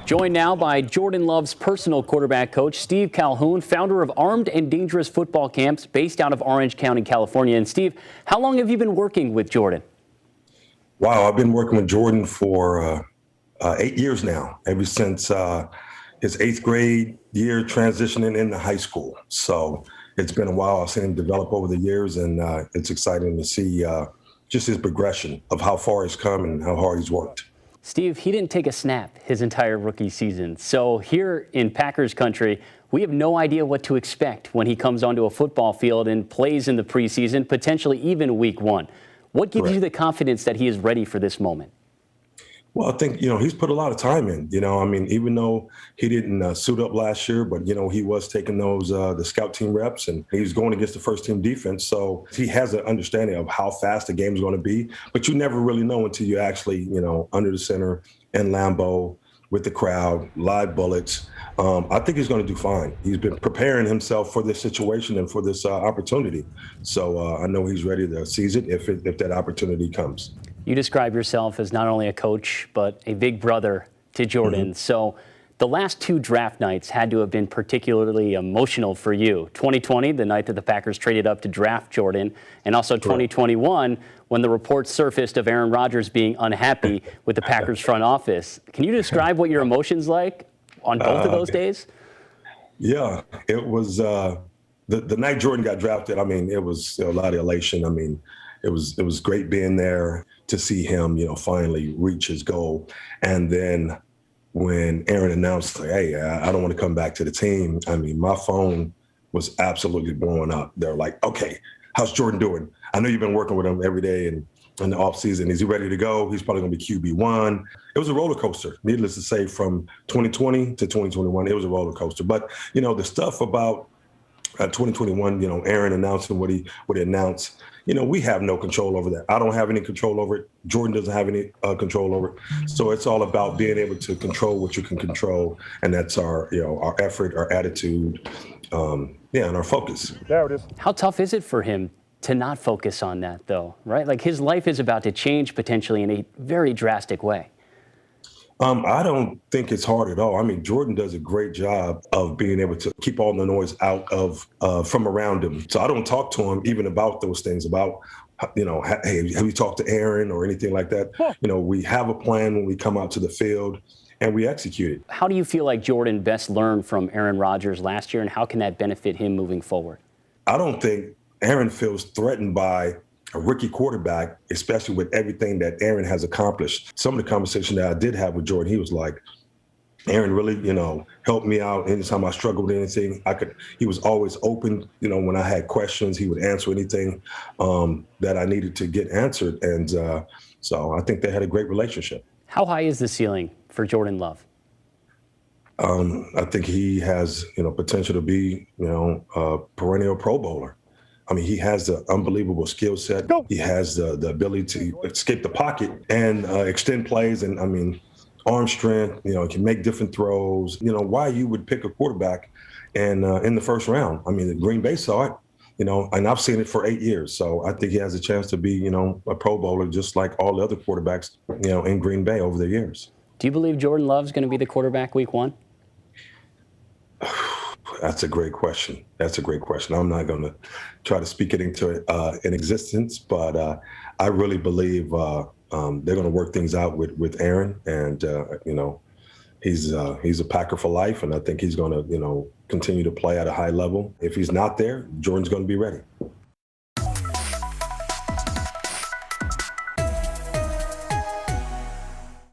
Joined now by Jordan Love's personal quarterback coach, Steve Calhoun, founder of Armed and Dangerous Football Camps based out of Orange County, California. And Steve, how long have you been working with Jordan? Wow, I've been working with Jordan for 8 years now, ever since his 8th grade year transitioning into high school. So it's been a while. I've seen him develop over the years, and it's exciting to see just his progression of how far he's come and how hard he's worked. Steve, he didn't take a snap his entire rookie season. So here in Packers country, we have no idea what to expect when he comes onto a football field and plays in the preseason, potentially even week 1. What gives you the confidence that he is ready for this moment? Well, I think, he's put a lot of time in, even though he didn't suit up last year, but, he was taking those, the scout team reps, and he was going against the first team defense. So he has an understanding of how fast the game is going to be, but you never really know until you actually, under the center in Lambeau with the crowd, live bullets. I think he's going to do fine. He's been preparing himself for this situation and for this opportunity. So I know he's ready to seize it if that opportunity comes. You describe yourself as not only a coach, but a big brother to Jordan. Mm-hmm. So the last 2 draft nights had to have been particularly emotional for you. 2020, the night that the Packers traded up to draft Jordan, and also 2021, when the reports surfaced of Aaron Rodgers being unhappy with the Packers front office. Can you describe what your emotions like on both of those days? Yeah, it was the night Jordan got drafted. It was a lot of elation. It was great being there to see him, finally reach his goal. And then when Aaron announced, hey, I don't want to come back to the team, my phone was absolutely blowing up. They're like, okay, how's Jordan doing? I know you've been working with him every day and in the offseason. Is he ready to go? He's probably going to be QB1. It was a roller coaster, needless to say, from 2020 to 2021. It was a roller coaster. But, the stuff about 2021, Aaron announcing what he announced, we have no control over that. I don't have any control over it. Jordan doesn't have any control over it. So it's all about being able to control what you can control. And that's our effort, our attitude, and our focus. There it is. How tough is it for him to not focus on that, though, right? Like, his life is about to change potentially in a very drastic way. I don't think it's hard at all. Jordan does a great job of being able to keep all the noise out of from around him. So I don't talk to him even about those things, about, hey, have you talked to Aaron or anything like that? Huh. We have a plan when we come out to the field and we execute it. How do you feel like Jordan best learned from Aaron Rodgers last year, and how can that benefit him moving forward? I don't think Aaron feels threatened by a rookie quarterback, especially with everything that Aaron has accomplished. Some of the conversation that I did have with Jordan, he was like, Aaron really, helped me out anytime I struggled with anything. He was always open, when I had questions, he would answer anything that I needed to get answered. And so I think they had a great relationship. How high is the ceiling for Jordan Love? I think he has, potential to be, a perennial Pro Bowler. He has the unbelievable skill set. He has the ability to escape the pocket and extend plays. And arm strength, can make different throws. Why you would pick a quarterback and in the first round. The Green Bay saw it, and I've seen it for 8 years. So I think he has a chance to be, a Pro Bowler, just like all the other quarterbacks, in Green Bay over the years. Do you believe Jordan Love's going to be the quarterback week 1? That's a great question. I'm not going to try to speak it into in existence, but I really believe they're going to work things out with Aaron, and he's a Packer for life, and I think he's going to continue to play at a high level. If he's not there, Jordan's going to be ready.